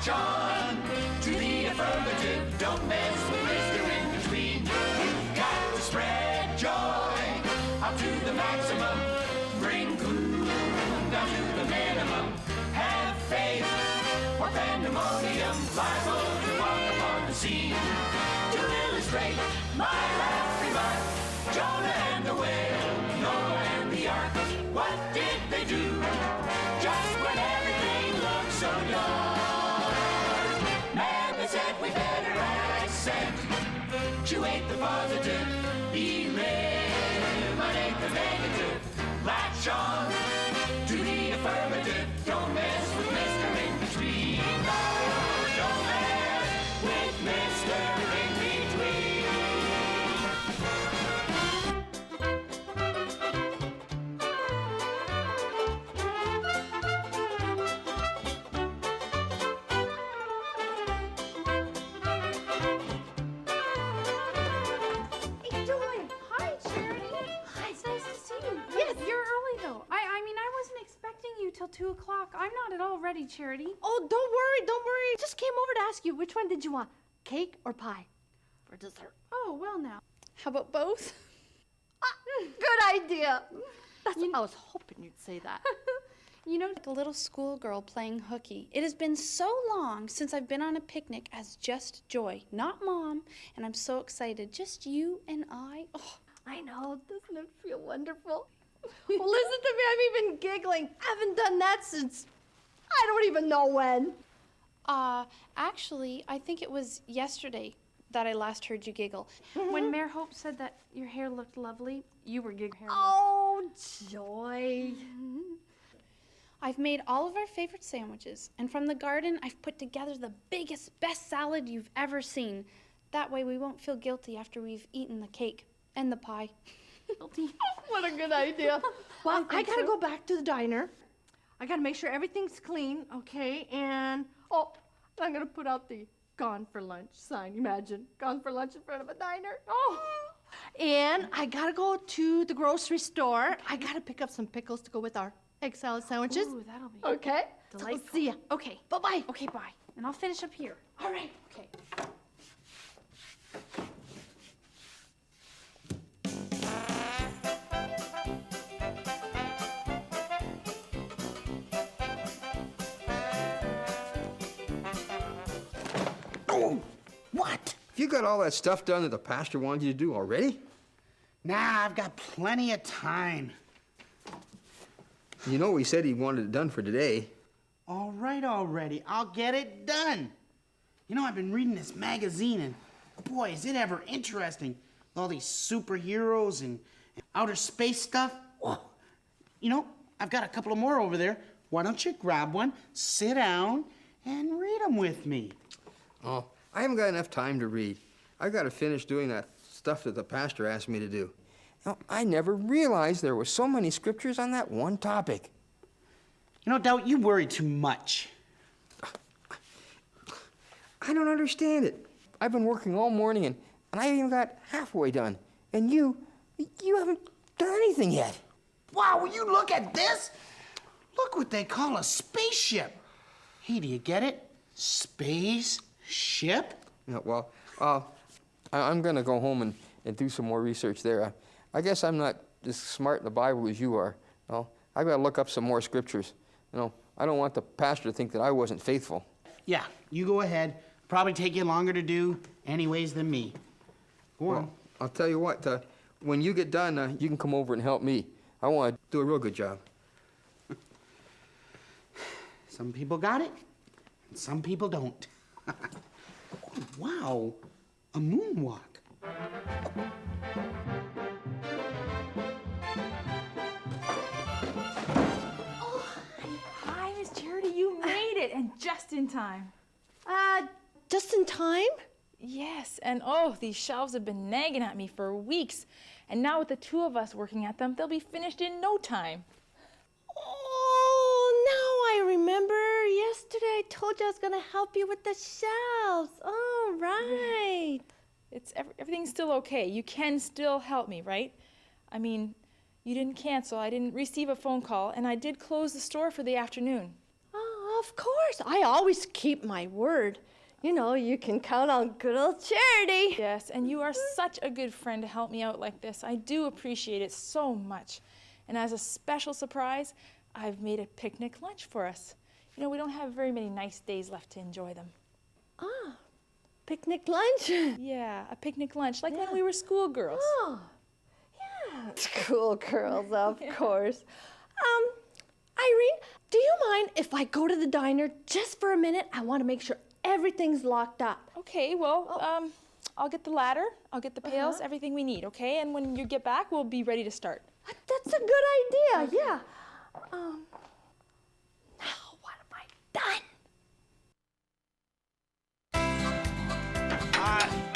latch on to the affirmative. Don't mess with Mr. In Between. You've got to spread joy up to the maximum. Bring gloom down to the minimum. Have faith or pandemonium liable to walk upon the scene. To illustrate my last remark, Jonah and the whale, Noah and the ark. What did they do just when everything looked so dark? Man, they said we better accentuate the positive, eliminate the negative, latch on to the affirmative. Don't mess with Mr. In Between. No, don't mess with Mr. In Between. Hey, Joy. Hi, Charity. Hi, it's nice to see you. Yes, you're early though. I mean, I wasn't expecting you till 2 o'clock. I'm not at all ready, Charity. Oh, don't worry. Just came over to ask you, which one did you want, cake or pie for dessert? Oh, well now. How about both? Good idea. I was hoping you'd say that. You know, like a little schoolgirl playing hooky. It has been so long since I've been on a picnic as just Joy, not Mom, and I'm so excited. Just you and I. Oh, I know, doesn't it feel wonderful? Well, listen to me, I'm even giggling. I haven't done that since I don't even know when. Actually, I think it was yesterday that I last heard you giggle. When Mayor Hope said that your hair looked lovely, you were giggling. Oh, Joy. I've made all of our favorite sandwiches, and from the garden, I've put together the biggest, best salad you've ever seen. That way we won't feel guilty after we've eaten the cake and the pie. What a good idea. Well, I gotta go back to the diner. I gotta make sure everything's clean, okay? And, I'm gonna put out the Gone for Lunch sign. Imagine, Gone for Lunch in front of a diner. Oh! And I gotta go to the grocery store. I gotta pick up some pickles to go with our egg salad sandwiches. Ooh, that'll be okay? delightful. So, see ya. Okay. Bye-bye. Okay, bye. And I'll finish up here. All right. Okay. Oh, what? You got all that stuff done that the pastor wanted you to do already? Nah, I've got plenty of time. You know he said he wanted it done for today. All right already, I'll get it done. You know, I've been reading this magazine, and boy, is it ever interesting. All these superheroes and outer space stuff. Oh, you know, I've got a couple of more over there. Why don't you grab one, sit down, and read them with me? Oh, I haven't got enough time to read. I've got to finish doing that stuff that the pastor asked me to do. Now, I never realized there were so many scriptures on that one topic. You know, Doubt, you worry too much. I don't understand it. I've been working all morning and I haven't even got halfway done. And you haven't done anything yet. Wow, will you look at this? Look what they call a spaceship. Hey, do you get it? Spaceship? Yeah, well, I'm going to go home and do some more research there. I guess I'm not as smart in the Bible as you are. No, I've got to look up some more scriptures. You know, I don't want the pastor to think that I wasn't faithful. Yeah, you go ahead. Probably take you longer to do anyways than me. Go on. I'll tell you what, when you get done, you can come over and help me. I want to do a real good job. Some people got it, and some people don't. Oh, wow, a moonwalk. Hi, Miss Charity, you made it, and just in time. Just in time? Yes, and oh, these shelves have been nagging at me for weeks, and now with the two of us working at them, they'll be finished in no time. Oh, now I remember. Yesterday I told you I was gonna help you with the shelves. Oh, right. Everything's still okay. You can still help me, right? I mean, you didn't cancel. I didn't receive a phone call, and I did close the store for the afternoon. Oh, Of course, I always keep my word. You know, you can count on good old Charity. Yes, and you are such a good friend to help me out like this. I do appreciate it so much. And as a special surprise, I've made a picnic lunch for us. You know, we don't have very many nice days left to enjoy them. Ah, picnic lunch? Yeah, a picnic lunch, like when we were schoolgirls. Oh, yeah. Schoolgirls, of course. Irene, do you mind if I go to the diner just for a minute? I want to make sure everything's locked up. Okay, well, I'll get the ladder, I'll get the pails, everything we need, okay? And when you get back, we'll be ready to start. That's a good idea, yeah. Now what have I done?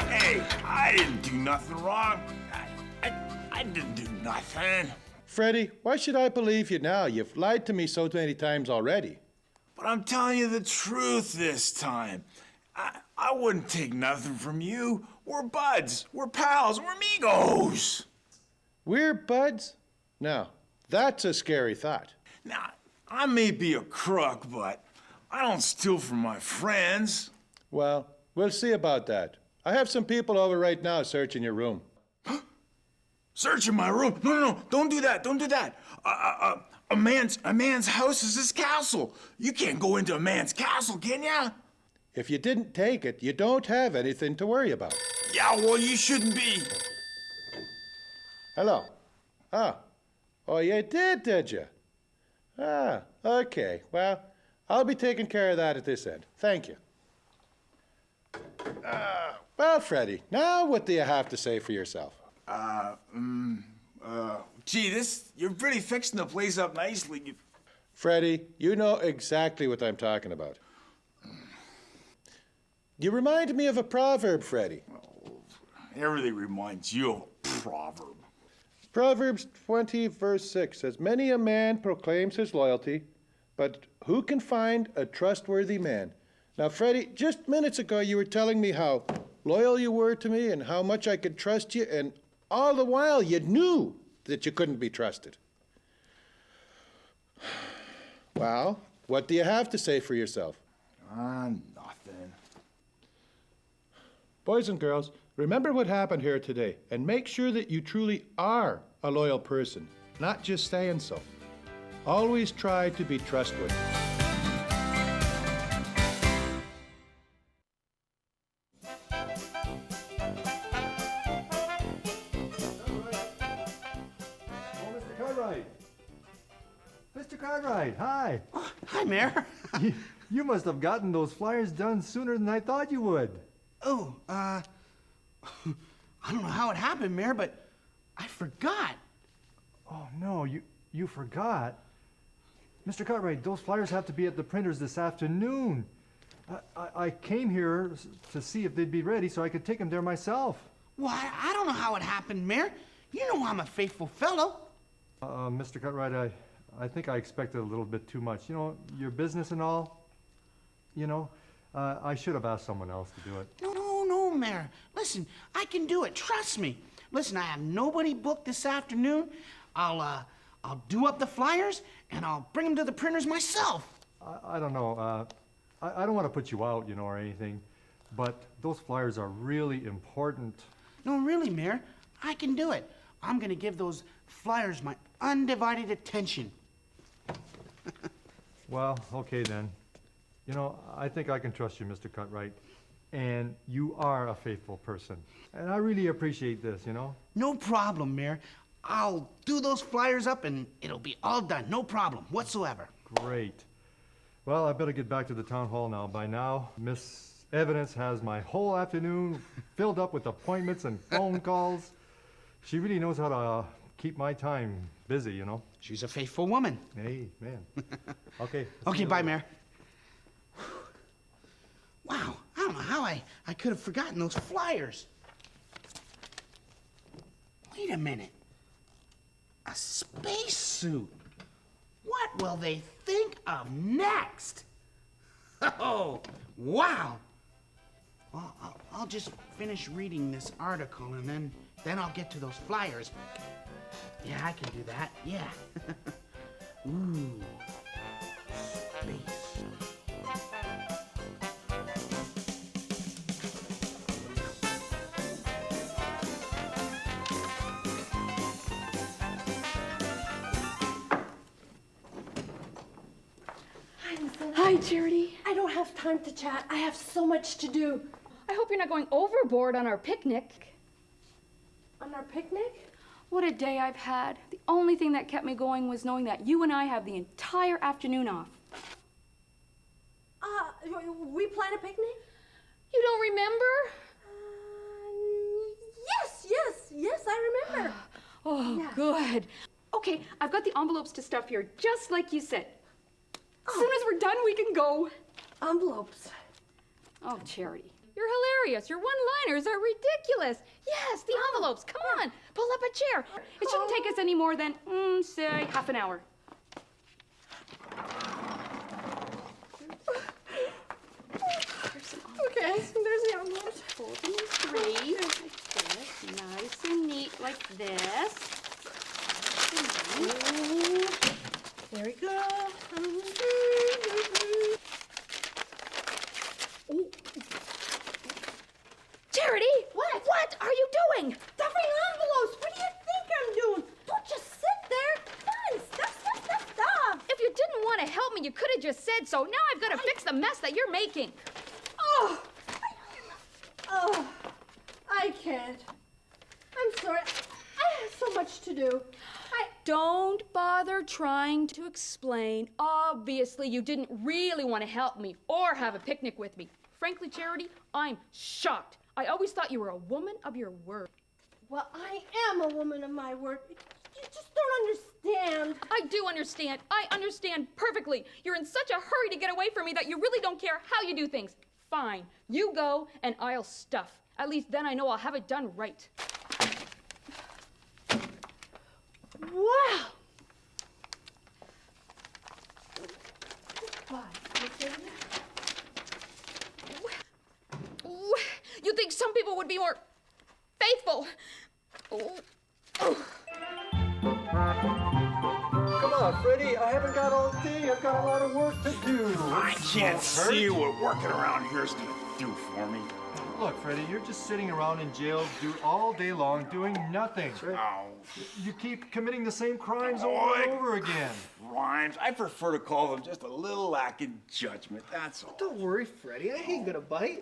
Hey, I didn't do nothing wrong. I didn't do nothing. Freddie, why should I believe you now? You've lied to me so many times already. But I'm telling you the truth this time. I wouldn't take nothing from you. We're buds. We're pals. We're amigos. We're buds? Now, that's a scary thought. Now, I may be a crook, but I don't steal from my friends. Well, we'll see about that. I have some people over right now searching your room. Searching my room? No, don't do that. Don't do that. A man's house is his castle. You can't go into a man's castle, can ya? If you didn't take it, you don't have anything to worry about. Yeah, well, you shouldn't be. Hello. Oh, you did you? Okay. Well, I'll be taking care of that at this end. Thank you. Well, Freddie, now what do you have to say for yourself? Gee, you're really fixing the place up nicely. Freddie, you know exactly what I'm talking about. You remind me of a proverb, Freddie. Everything reminds you of a proverb. Proverbs 20, verse 6 says, "Many a man proclaims his loyalty, but who can find a trustworthy man?" Now, Freddie, just minutes ago you were telling me how loyal you were to me and how much I could trust you, and all the while you knew that you couldn't be trusted. Well, what do you have to say for yourself? Nothing. Boys and girls, remember what happened here today, and make sure that you truly are a loyal person, not just saying so. Always try to be trustworthy. Mr. Cartwright! Mr. Cartwright, hi! Oh, hi, Mayor. You must have gotten those flyers done sooner than I thought you would. Oh, I don't know how it happened, Mayor, but I forgot. Oh, no, you forgot. Mr. Cartwright, those flyers have to be at the printers this afternoon. I came here to see if they'd be ready so I could take them there myself. Well, I don't know how it happened, Mayor. You know I'm a faithful fellow. Mr. Cartwright, I think I expected a little bit too much. You know, your business and all, you know, I should have asked someone else to do it. No, Mayor. Listen, I can do it. Trust me. Listen, I have nobody booked this afternoon. I'll do up the flyers, and I'll bring them to the printers myself. I don't know. I don't want to put you out, you know, or anything, but those flyers are really important. No, really, Mayor. I can do it. I'm going to give those flyers my undivided attention. Well, okay then. You know, I think I can trust you, Mr. Cartwright. And you are a faithful person. And I really appreciate this, you know? No problem, Mayor. I'll do those flyers up and it'll be all done. No problem whatsoever. Great. Well, I better get back to the town hall now. By now, Miss Evidence has my whole afternoon filled up with appointments and phone calls. She really knows how to keep my time busy, you know? She's a faithful woman. Hey, man. Okay. Okay, bye, Mayor. Wow, I don't know how I could have forgotten those flyers. Wait a minute. A spacesuit. What will they think of next? Oh, wow. Well, I'll just finish reading this article and then I'll get to those flyers. Yeah, I can do that. Yeah. Ooh, spacesuit. Hi, Charity. I don't have time to chat. I have so much to do. I hope you're not going overboard on our picnic. On our picnic? What a day I've had. The only thing that kept me going was knowing that you and I have the entire afternoon off. We plan a picnic? You don't remember? Yes, I remember. Oh, Yeah. good. Okay, I've got the envelopes to stuff here, just like you said. As soon as we're done, we can go. Envelopes. Oh, Charity, you're hilarious. Your one-liners are ridiculous. Yes, the envelopes. Come on, pull up a chair. It shouldn't take us any more than, say, half an hour. Okay, there's the envelopes. Fold them in three, like this, nice and neat, like this. There we go. Charity! What are you doing? Stuffing envelopes. What do you think I'm doing? Don't just sit there. Come on, stuff. If you didn't want to help me, you could have just said so. Now I've got to fix the mess that you're making. I can't. I'm sorry. I have so much to do. Don't bother trying to explain. Obviously, you didn't really want to help me or have a picnic with me. Frankly, Charity, I'm shocked. I always thought you were a woman of your word. Well, I am a woman of my word. You just don't understand. I do understand. I understand perfectly. You're in such a hurry to get away from me that you really don't care how you do things. Fine. You go and I'll stuff. At least then I know I'll have it done right. Wow. You think some people would be more faithful? Come on, Freddie. I haven't got all day. I've got a lot of work to do. I can't see what working around here is gonna do for me. Look, Freddie, you're just sitting around in jail all day long doing nothing. Oh, You keep committing the same crimes over and over again. Rhymes. I prefer to call them just a little lack in judgment, that's all. Don't worry, Freddie. I ain't gonna bite.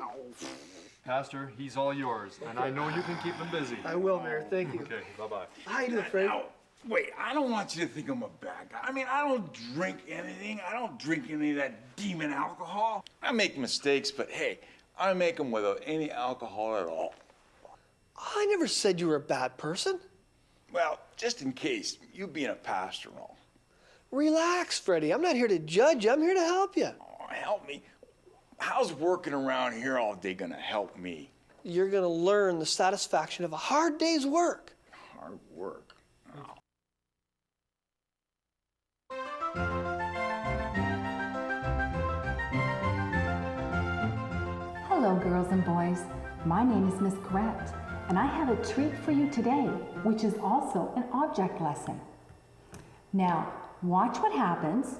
Pastor, he's all yours, and I know you can keep him busy. I will, Mayor. Thank you. Okay, bye-bye. How you doing, Freddie? Now, wait, I don't want you to think I'm a bad guy. I mean, I don't drink anything. I don't drink any of that demon alcohol. I make mistakes, but hey, I make them without any alcohol at all. I never said you were a bad person. Well, just in case, you being a pastor and all. Relax, Freddie. I'm not here to judge you. I'm here to help you. Oh, help me. How's working around here all day gonna help me? You're gonna learn the satisfaction of a hard day's work. Hard work. Hello, girls and boys. My name is Miss Grant, and I have a treat for you today, which is also an object lesson. Now, watch what happens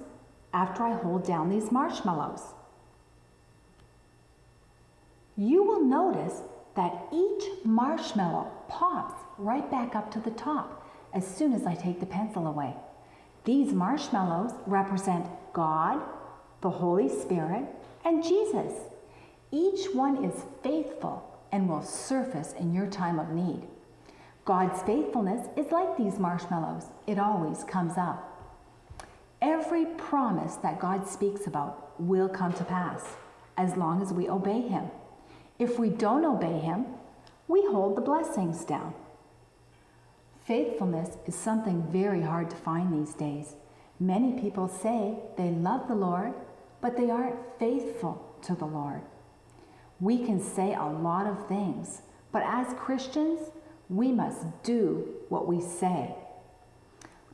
after I hold down these marshmallows. You will notice that each marshmallow pops right back up to the top as soon as I take the pencil away. These marshmallows represent God, the Holy Spirit, and Jesus. Each one is faithful and will surface in your time of need. God's faithfulness is like these marshmallows. It always comes up. Every promise that God speaks about will come to pass as long as we obey Him. If we don't obey Him, we hold the blessings down. Faithfulness is something very hard to find these days. Many people say they love the Lord, but they aren't faithful to the Lord. We can say a lot of things, but as Christians, we must do what we say.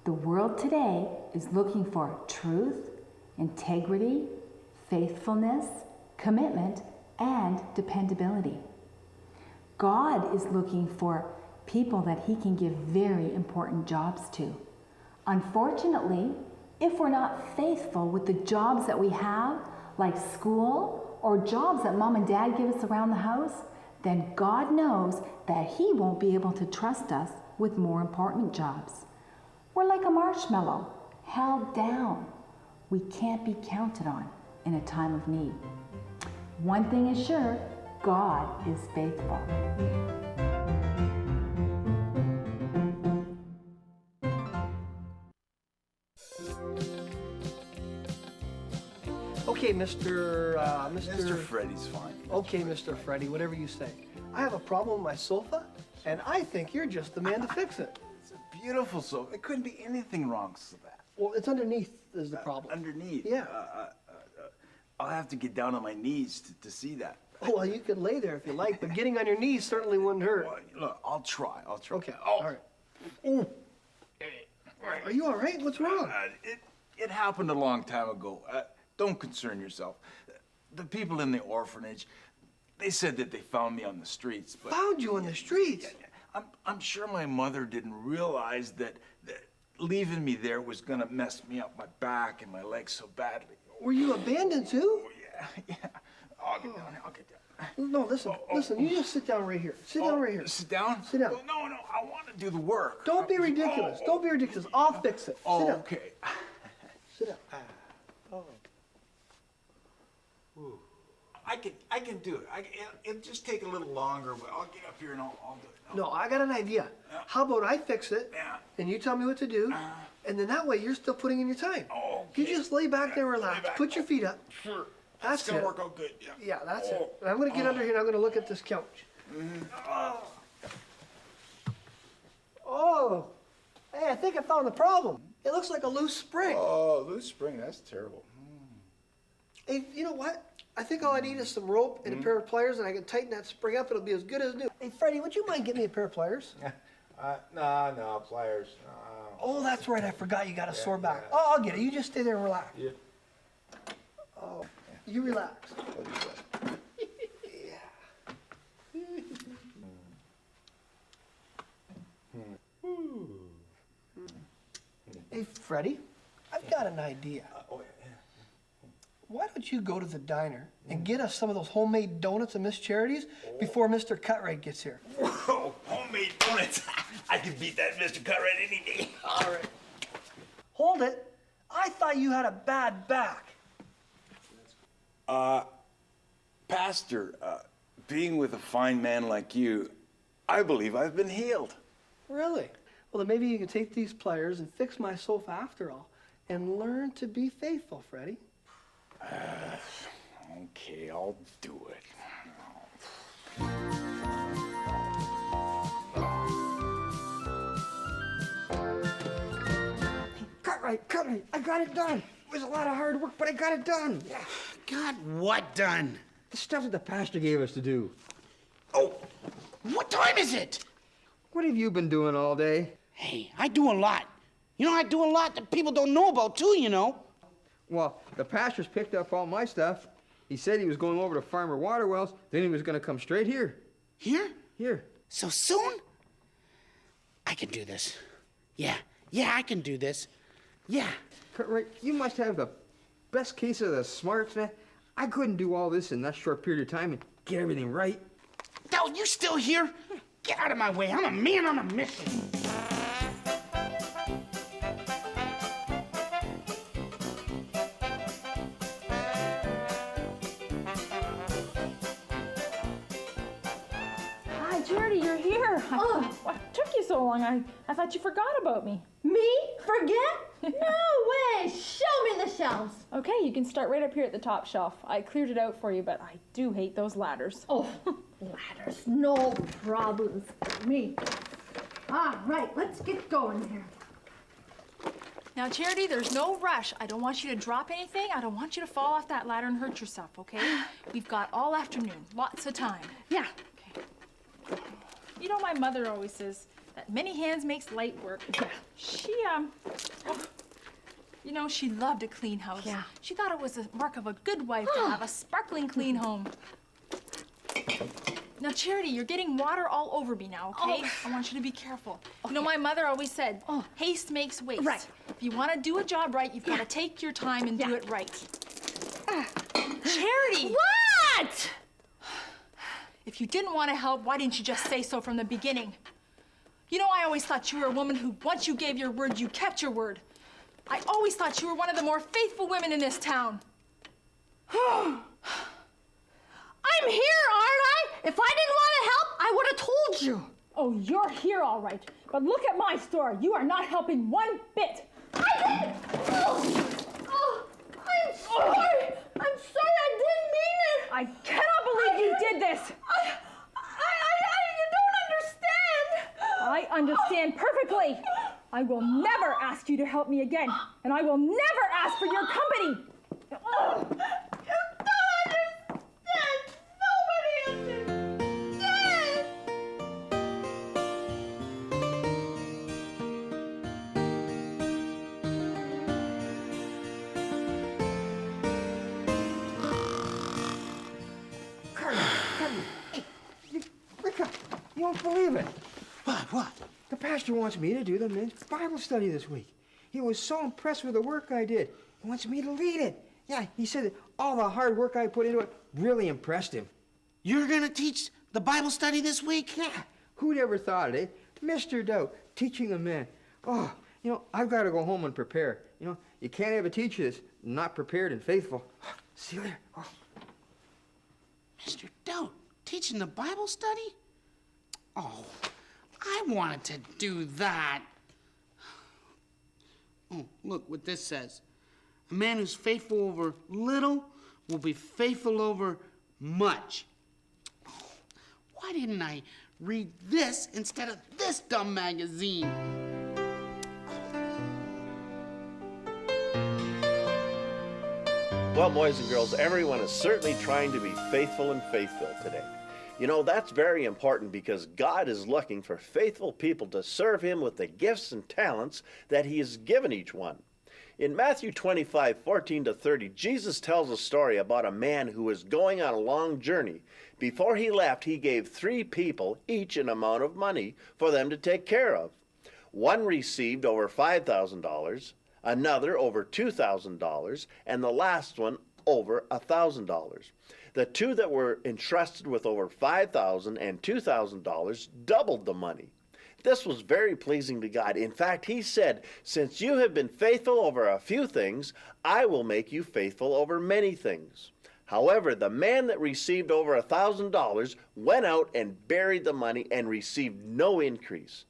The world today is looking for truth, integrity, faithfulness, commitment, and dependability. God is looking for people that He can give very important jobs to. Unfortunately, if we're not faithful with the jobs that we have, like school or jobs that Mom and Dad give us around the house, then God knows that He won't be able to trust us with more important jobs. We're like a marshmallow, held down. We can't be counted on. in a time of need. One thing is sure, God is faithful. Okay, Mr. Mr. Freddy's fine. Okay, Mr. Freddy, whatever you say. I have a problem with my sofa, and I think you're just the man to fix it. It's a beautiful sofa. There couldn't be anything wrong with that. Well, it's underneath is the problem. Underneath? Yeah. I'll have to get down on my knees to see that. Oh, well, you can lay there if you like, but getting on your knees certainly wouldn't hurt. Well, look, I'll try. Okay, Oh. all right. Ooh. Are you all right? What's wrong? It happened a long time ago. Don't concern yourself. The people in the orphanage, they said that they found me on the streets. But Found you on the streets? I'm sure my mother didn't realize that leaving me there was gonna mess me up my back and my legs so badly. Were you abandoned too? Yeah. I'll get down. I'll get down. No, listen, you just sit down right here. Sit down right here. Sit down? Sit down. No, I want to do the work. Don't be ridiculous. Don't be ridiculous. I'll fix it. Sit down. Okay. Sit down. I can do it. It'll just take a little longer, but I'll get up here and I'll do it. No, I got an idea. How about I fix it, and you tell me what to do, and then that way you're still putting in your time. Okay. You just lay back there and relax. Put your feet up. Sure. That's It's gonna it. work out good. Yeah. Yeah, that's it. And I'm gonna get under here and I'm gonna look at this couch. Oh. Hey, I think I found the problem. It looks like a loose spring. Oh, loose spring. That's terrible. Hey, you know what? I think all I need is some rope and a pair of pliers, and I can tighten that spring up. It'll be as good as new. Hey, Freddie, would you mind getting me a pair of pliers? No, pliers. Oh, that's right. I forgot you got a sore back. Oh, I'll get it. You just stay there and relax. Yeah. Oh, you relax. Hey, Freddie, I've got an idea. Why don't you go to the diner and get us some of those homemade donuts and Miss Charity's before Mr. Cutright gets here? Whoa, homemade donuts. I can beat that Mr. Cutright any day. All right. Hold it. I thought you had a bad back. Pastor, being with a fine man like you, I believe I've been healed. Really? Well, then maybe you can take these pliers and fix my sofa after all and learn to be faithful, Freddie. Okay, I'll do it. Cutright, I got it done. It was a lot of hard work, but I got it done. Got what done? The stuff that the pastor gave us to do. Oh, what time is it? What have you been doing all day? Hey, I do a lot. You know, I do a lot that people don't know about, too, you know. Well, the pastor's picked up all my stuff. He said he was going over to Farmer Waterwell's, then he was going to come straight here. Here? Here. So soon? I can do this. Yeah, I can do this. Yeah. Right, you must have the best case of the smarts, man. I couldn't do all this in that short period of time and get everything right. Dell, you still here? Get out of my way. I'm a man on a mission. Hi, Charity, you're here. What took you so long? I thought you forgot about me. Me? Forget? No way! Show me the shelves. Okay, you can start right up here at the top shelf. I cleared it out for you, but I do hate those ladders. Oh, ladders, no problems for me. All right, let's get going here. Now, Charity, there's no rush. I don't want you to drop anything. I don't want you to fall off that ladder and hurt yourself, okay? We've got all afternoon, lots of time. Yeah. Okay. You know, my mother always says that many hands makes light work. Yeah. She, you know, she loved a clean house. Yeah. She thought it was a mark of a good wife to have a sparkling clean home. Now, Charity, you're getting water all over me now, okay? I want you to be careful. Okay. You know, my mother always said, haste makes waste. Right. If you want to do a job right, you've got to take your time and do it right. Charity! What? If you didn't want to help, why didn't you just say so from the beginning? You know, I always thought you were a woman who, once you gave your word, you kept your word. I always thought you were one of the more faithful women in this town. I'm here, aren't I? If I didn't want to help, I would have told you. Oh, you're here all right. But look at my store. You are not helping one bit. I did! Oh, I'm sorry. I'm sorry, I didn't mean it. I cannot believe you did this. You don't understand. I understand perfectly. I will never ask you to help me again, and I will never ask for your company. You don't understand. Nobody understands. Rika, you won't believe it. What? The pastor wants me to do the men's Bible study this week. He was so impressed with the work I did. He wants me to lead it. Yeah, he said that all the hard work I put into it really impressed him. You're gonna teach the Bible study this week? Yeah, who'd ever thought it, eh? Mr. Doubt, teaching the men. Oh, I've got to go home and prepare. You can't have a teacher that's not prepared and faithful. See you later. Oh. Mr. Doubt, teaching the Bible study? Oh, I wanted to do that. Oh, look what this says. A man who's faithful over little will be faithful over much. Why didn't I read this instead of this dumb magazine? Well, boys and girls, everyone is certainly trying to be faithful in Faithville today. That's very important because God is looking for faithful people to serve Him with the gifts and talents that He has given each one. In Matthew 25:14-30, Jesus tells a story about a man who was going on a long journey. Before he left, he gave 3 people each an amount of money for them to take care of. One received over $5,000, another over $2,000, and the last one over $1,000. The 2 that were entrusted with over $5,000 and $2,000 doubled the money. This was very pleasing to God. In fact, He said, "Since you have been faithful over a few things, I will make you faithful over many things." However, the man that received over $1,000 went out and buried the money and received no increase.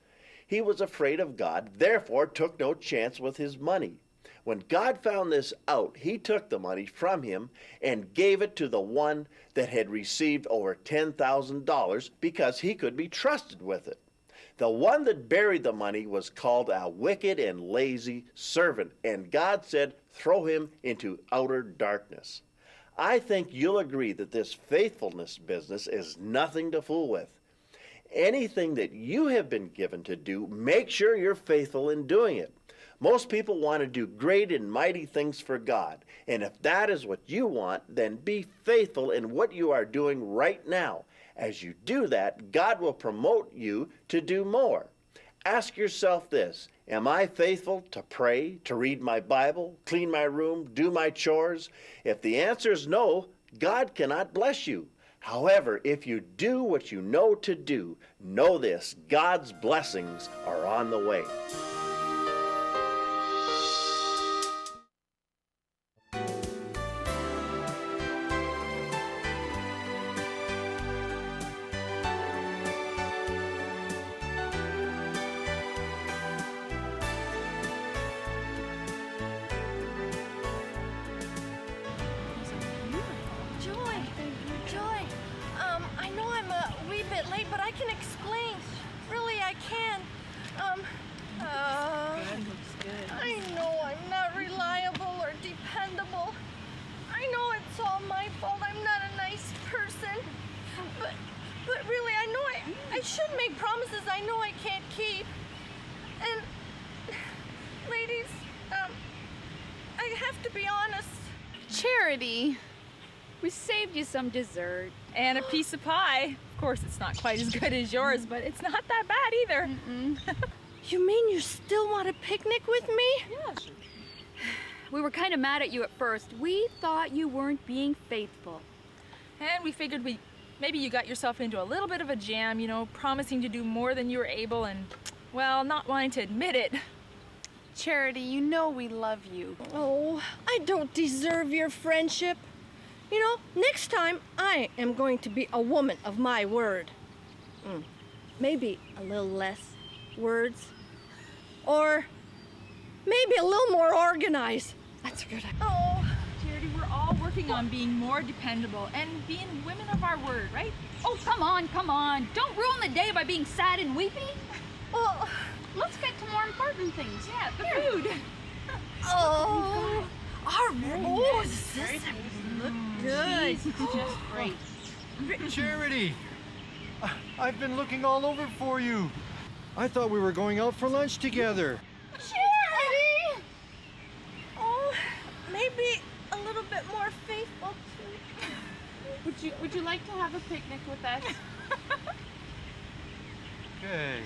He was afraid of God, therefore took no chance with his money. When God found this out, He took the money from him and gave it to the one that had received over $10,000 because he could be trusted with it. The one that buried the money was called a wicked and lazy servant, and God said, "Throw him into outer darkness." I think you'll agree that this faithfulness business is nothing to fool with. Anything that you have been given to do, make sure you're faithful in doing it. Most people want to do great and mighty things for God, and if that is what you want, then be faithful in what you are doing right now. As you do that, God will promote you to do more. Ask yourself this: am I faithful to pray, to read my Bible, clean my room, do my chores? If the answer is no, God cannot bless you. However, if you do what you know to do, know this: God's blessings are on the way. I know I'm a wee bit late, but I can explain. Really, I can. I know I'm not reliable or dependable. I know it's all my fault. I'm not a nice person. But really, I know I should make promises I know I can't keep. And, ladies, I have to be honest. Charity, we saved you some dessert. And a piece of pie. Of course, it's not quite as good as yours, but it's not that bad either. You mean you still want a picnic with me? Yeah, sure. We were kind of mad at you at first. We thought you weren't being faithful. And we figured maybe you got yourself into a little bit of a jam, promising to do more than you were able and, well, not wanting to admit it. Charity, you know we love you. Oh, I don't deserve your friendship. You know, next time I am going to be a woman of my word. Maybe a little less words. Or maybe a little more organized. That's a good idea. Oh, Charity, we're all working on being more dependable and being women of our word, right? Oh, come on, come on. Don't ruin the day by being sad and weepy. Well, let's get to more important things. Yeah, the food. Oh, our roses look good. Just great. Charity! I've been looking all over for you. I thought we were going out for lunch together. Charity! Oh, maybe a little bit more faithful too. Would you like to have a picnic with us? Okay.